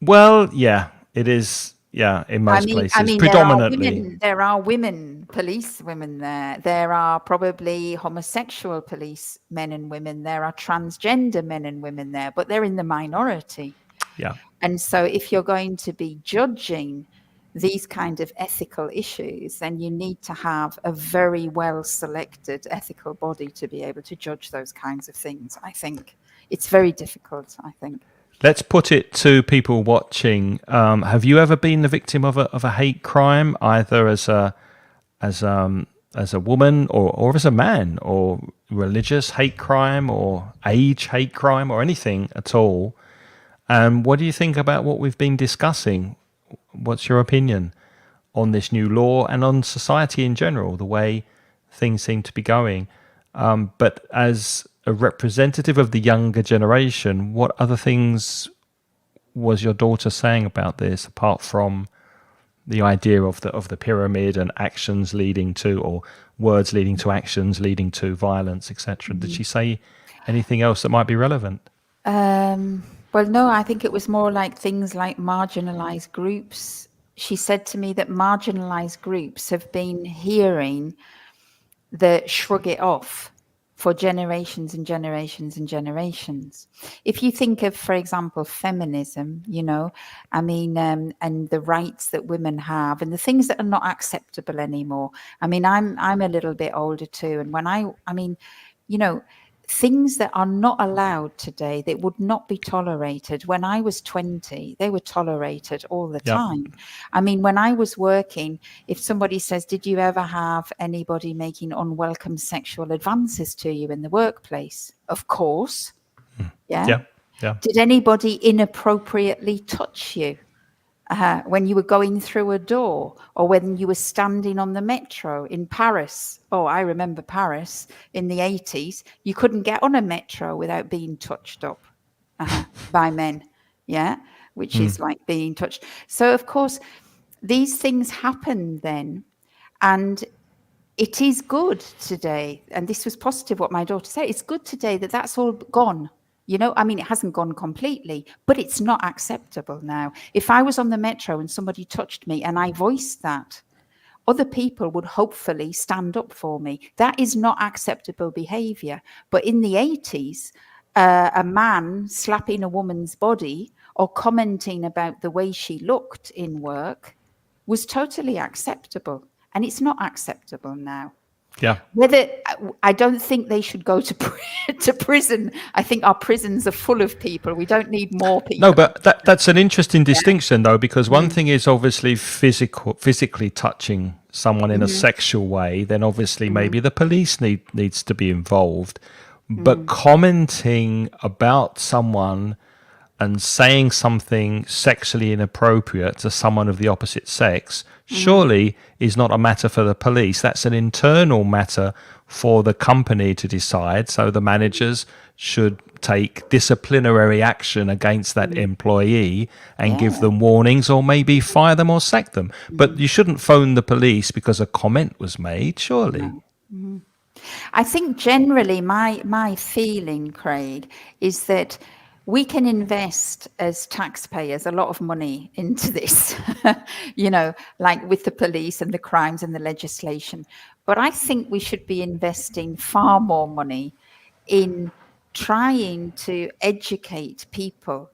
Well, yeah, it is. Yeah, in I most mean, places, there are predominantly. women. There are women police women there. There are probably homosexual police men and women. There are transgender men and women there, but they're in the minority. Yeah. And so, if you're going to be judging these kind of ethical issues, then you need to have a very well selected ethical body to be able to judge those kinds of things. I think it's very difficult. I think. Let's put it to people watching. Have you ever been the victim of a hate crime, either as as a woman or as a man, or religious hate crime, or age hate crime, or anything at all? And what do you think about what we've been discussing? What's your opinion on this new law and on society in general, the way things seem to be going? But as a representative of the younger generation, what other things was your daughter saying about this, apart from the idea of the pyramid and actions leading to, or words leading to actions leading to violence, etc.? Did she say anything else that might be relevant? Well, no, I think it was more like things like marginalized groups. She said to me that marginalized groups have been hearing the shrug it off for generations and generations and generations. If you think of, for example, feminism, and the rights that women have and the things that are not acceptable anymore. I mean, I'm a little bit older too. And when things that are not allowed today, that would not be tolerated. When I was 20, they were tolerated all the Yep. time. I mean, when I was working, if somebody says, did you ever have anybody making unwelcome sexual advances to you in the workplace? Of course. Yeah. Yeah. Yeah. Did anybody inappropriately touch you? When you were going through a door, or when you were standing on the metro in Paris. Oh, I remember Paris in the 80s. You couldn't get on a metro without being touched up by men. Yeah, which is like being touched. So, of course, these things happen then. And it is good today. And this was positive what my daughter said. It's good today that that's all gone. It hasn't gone completely, but it's not acceptable now. If I was on the metro and somebody touched me and I voiced that, other people would hopefully stand up for me. That is not acceptable behavior. But in the 80s, a man slapping a woman's body or commenting about the way she looked in work was totally acceptable. And it's not acceptable now. Yeah. I don't think they should go to prison. I think our prisons are full of people. We don't need more people. No, but that's an interesting distinction, though, because one thing is obviously physically touching someone in a sexual way. Then obviously maybe the police needs to be involved. But commenting about someone and saying something sexually inappropriate to someone of the opposite sex surely is not a matter for the police. That's an internal matter for the company to decide. So the managers should take disciplinary action against that employee and give them warnings, or maybe fire them or sack them. But you shouldn't phone the police because a comment was made, surely. I think generally my feeling, Craig, is that we can invest as taxpayers a lot of money into this, like with the police and the crimes and the legislation. But I think we should be investing far more money in trying to educate people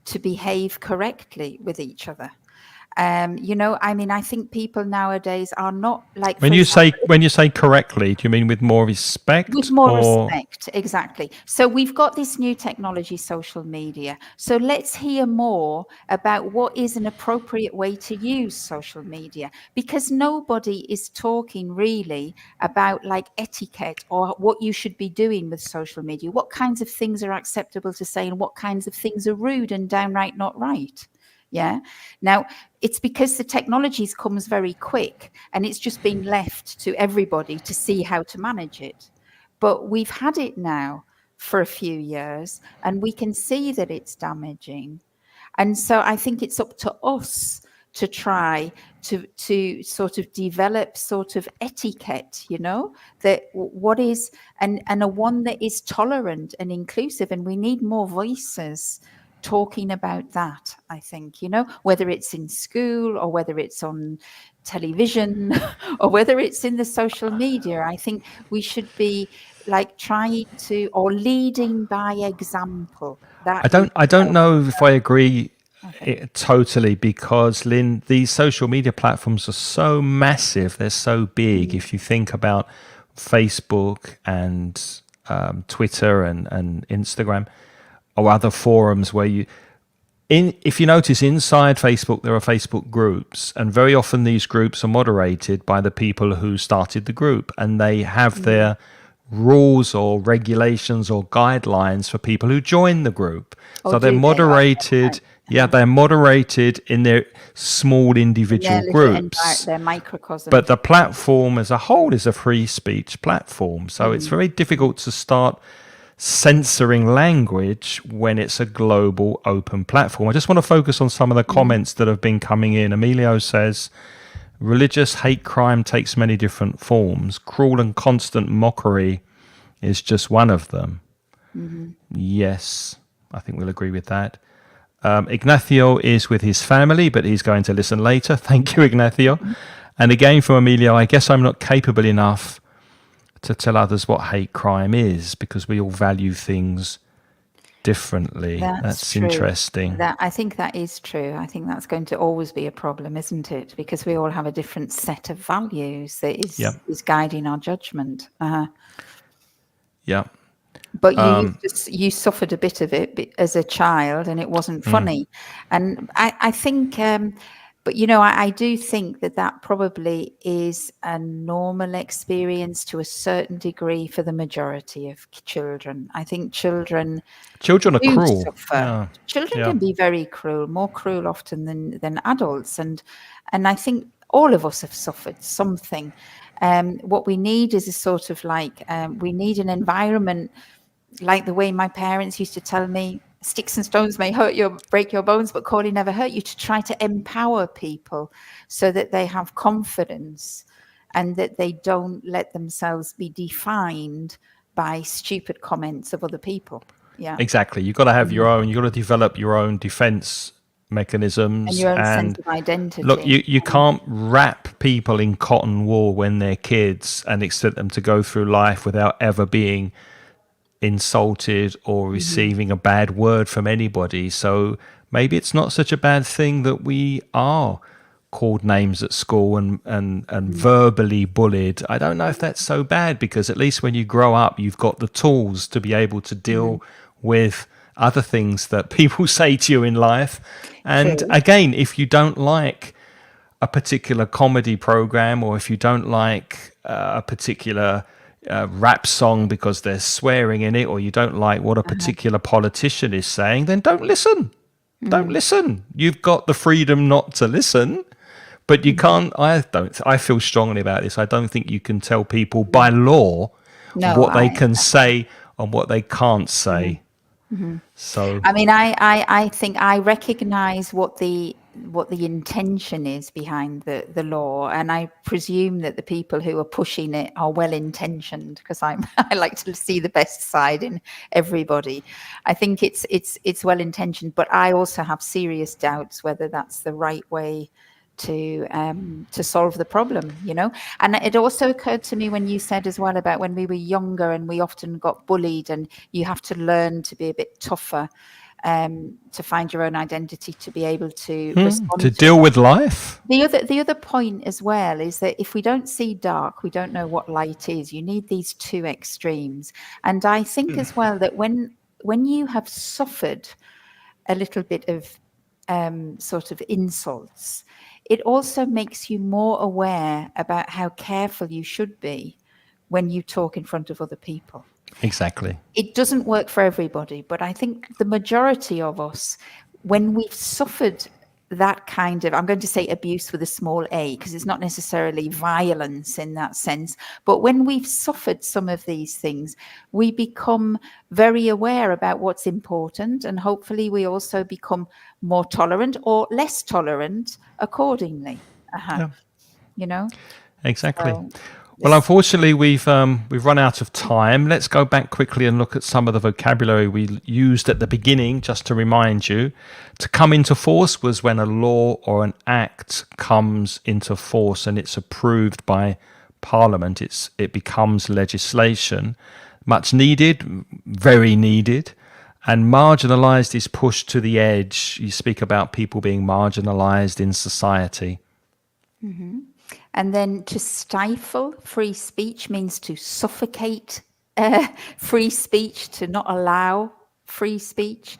to behave correctly with each other. I think people nowadays are not like, When you say correctly, do you mean with more respect? with more respect, exactly. So we've got this new technology, social media. So let's hear more about what is an appropriate way to use social media, because nobody is talking really about like etiquette or what you should be doing with social media. What kinds of things are acceptable to say and what kinds of things are rude and downright not right. Yeah. Now, it's because the technology comes very quick and it's just been left to everybody to see how to manage it. But we've had it now for a few years and we can see that it's damaging. And so I think it's up to us to try to sort of develop sort of etiquette, that what is, and a one that is tolerant and inclusive. And we need more voices talking about that, I think, whether it's in school or whether it's on television or whether it's in the social media. I think we should be like trying to, or leading by example. That is I don't what know if I agree I think. totally, because Lynn, these social media platforms are so massive, they're so big. If you think about Facebook and Twitter and Instagram or other forums where if you notice, inside Facebook there are Facebook groups, and very often these groups are moderated by the people who started the group, and they have their rules or regulations or guidelines for people who join the group. Oh, So they're do they? moderated. Yeah, they're moderated in their small In their individual little groups. their microcosm. But the platform as a whole is a free speech platform. So it's very difficult to start censoring language when it's a global open platform. I just want to focus on some of the comments that have been coming in. Emilio says, religious hate crime takes many different forms. Cruel and constant mockery is just one of them. Yes, I think we'll agree with that. Ignacio is with his family, but he's going to listen later. Thank you, Ignacio. And again from Emilio, I guess I'm not capable enough to tell others what hate crime is, because we all value things differently. That's true. interesting. I think that is true. I think that's going to always be a problem, isn't it? Because we all have a different set of values that is guiding our judgment. Yeah. But you suffered a bit of it as a child, and it wasn't funny. And I think, but I do think that probably is a normal experience to a certain degree for the majority of children. I think children are do cruel. suffer. Yeah. Children can be very cruel, more cruel often than adults, and I think all of us have suffered something. What we need is a sort of like we need an environment like the way my parents used to tell me, sticks and stones may break your bones, but Corey never hurt you, to try to empower people so that they have confidence and that they don't let themselves be defined by stupid comments of other people. Yeah, Exactly. You've got to have your own, you've got to develop your own defense mechanisms. and your own sense of identity. Look, you can't wrap people in cotton wool when they're kids and expect them to go through life without ever being insulted or receiving a bad word from anybody. So maybe it's not such a bad thing that we are called names at school and verbally bullied. I don't know if that's so bad, because at least when you grow up, you've got the tools to be able to deal with other things that people say to you in life. And again, if you don't like a particular comedy program, or if you don't like a particular rap song because there's swearing in it, or you don't like what a particular politician is saying, then don't listen. Don't listen. You've got the freedom not to listen, but you can't. I feel strongly about this. I don't think you can tell people by law what they can say and what they can't say. So I mean, I think I recognize what the intention is behind the law, and I presume that the people who are pushing it are well intentioned, because I like to see the best side in everybody. I think it's well intentioned, but I also have serious doubts whether that's the right way to solve the problem, And it also occurred to me when you said as well about when we were younger and we often got bullied, and you have to learn to be a bit tougher to find your own identity, to be able to respond to deal with life. The other point as well is that if we don't see dark, we don't know what light is. You need these two extremes. And I think as well that when you have suffered a little bit of sort of insults, it also makes you more aware about how careful you should be when you talk in front of other people. Exactly. It doesn't work for everybody, but I think the majority of us, when we've suffered that kind of, I'm going to say abuse with a small a, because it's not necessarily violence in that sense, but when we've suffered some of these things, we become very aware about what's important, and hopefully we also become more tolerant or less tolerant accordingly. Yeah. Exactly. So, Well, unfortunately, we've run out of time. Let's go back quickly and look at some of the vocabulary we used at the beginning, just to remind you. To come into force was when a law or an act comes into force and it's approved by Parliament. It becomes legislation. Much needed, very needed. And marginalised is pushed to the edge. You speak about people being marginalised in society. Mm-hmm. And then to stifle free speech means to suffocate free speech, to not allow free speech.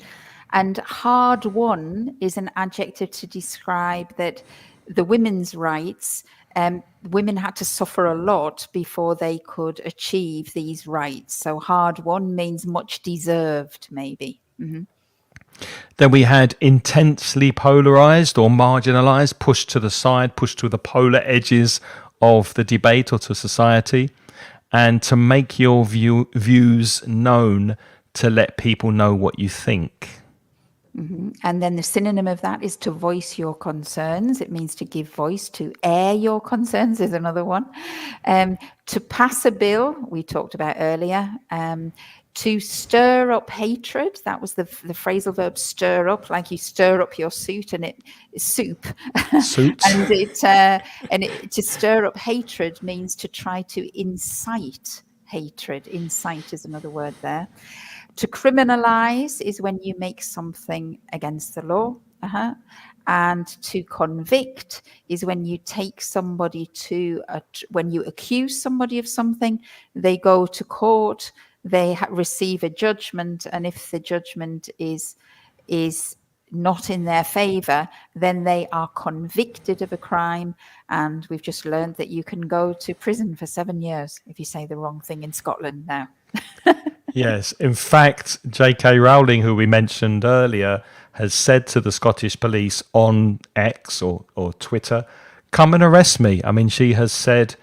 And hard won is an adjective to describe that the women's rights, women had to suffer a lot before they could achieve these rights. So hard won means much deserved, maybe. Mm-hmm. Then we had intensely polarized or marginalized, pushed to the side, pushed to the polar edges of the debate or to society. And to make your views known, to let people know what you think. Mm-hmm. And then the synonym of that is to voice your concerns. It means to give voice, to air your concerns is another one. To pass a bill, we talked about earlier. To stir up hatred, that was the phrasal verb stir up, like you stir up your soup and it is soup. Suit. and to stir up hatred means to try to incite hatred. Incite is another word there. To criminalize is when you make something against the law. And to convict is when you take somebody when you accuse somebody of something, they go to court, they receive a judgment, and if the judgment is not in their favor, then they are convicted of a crime. And we've just learned that you can go to prison for 7 years if you say the wrong thing in Scotland now. Yes. In fact, J.K. Rowling, who we mentioned earlier, has said to the Scottish police on X or Twitter, come and arrest me. I mean, she has said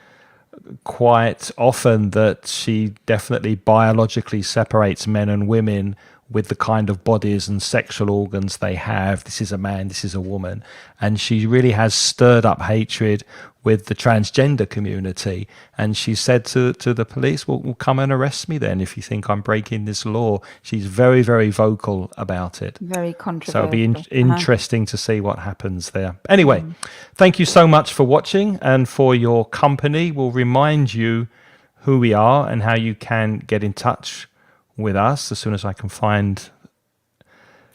quite often that she definitely biologically separates men and women with the kind of bodies and sexual organs they have. This is a man, this is a woman. And she really has stirred up hatred with the transgender community. And she said to the police, well, come and arrest me then if you think I'm breaking this law. She's very, very vocal about it. Very controversial. So it'll be interesting to see what happens there. Anyway, thank you so much for watching and for your company. We'll remind you who we are and how you can get in touch with us as soon as I can find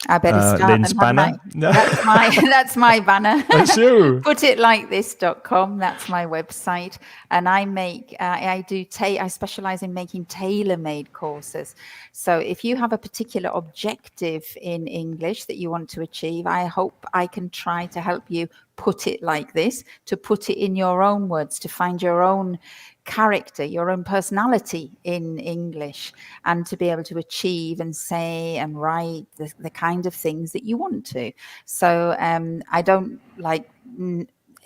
I better start Lynne's banner. That's my banner. That's you. Putitlikethis.com. That's my website, and I specialize in making tailor-made courses. So if you have a particular objective in English that you want to achieve, I hope I can try to help you put it like this, to put it in your own words, to find your own character, your own personality in English, and to be able to achieve and say and write the kind of things that you want to. So I don't like,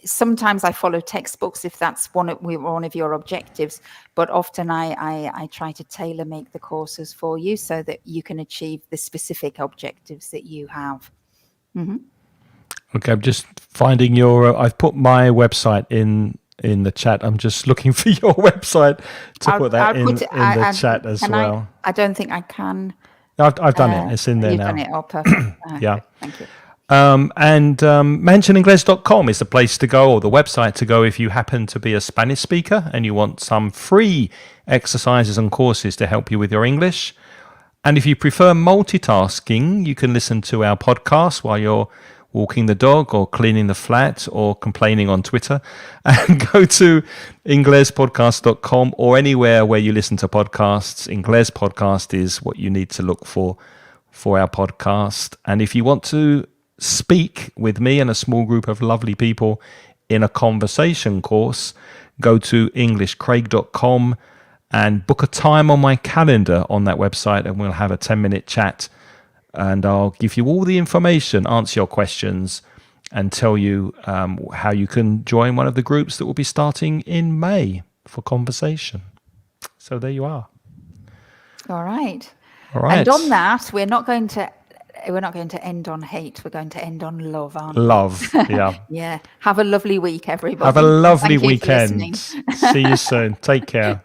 sometimes I follow textbooks if that's one of your objectives, but often I try to tailor make the courses for you so that you can achieve the specific objectives that you have. Mm-hmm. Okay, I'm just finding I've put my website in the chat. I'm just looking for your website to put that in the chat as well. I don't think I can. I've done it. It's in there now. You've done it. Oh, perfect. Yeah. Thank you. And mentioningles.com is the place to go, or the website to go, if you happen to be a Spanish speaker and you want some free exercises and courses to help you with your English. And if you prefer multitasking, you can listen to our podcast while you're walking the dog or cleaning the flat or complaining on Twitter, and go to inglespodcast.com or anywhere where you listen to podcasts. Ingles Podcast is what you need to look for our podcast. And if you want to speak with me and a small group of lovely people in a conversation course, go to englishcraig.com and book a time on my calendar on that website, and we'll have a 10-minute chat. And I'll give you all the information, answer your questions, and tell you how you can join one of the groups that will be starting in May for conversation. So there you are. All right. All right. And on that, we're not going to we're not going to end on hate. We're going to end on love, aren't we? Love. Yeah. Yeah. Have a lovely week, everybody. Have a And lovely thank you for weekend. listening. See you soon. Take care.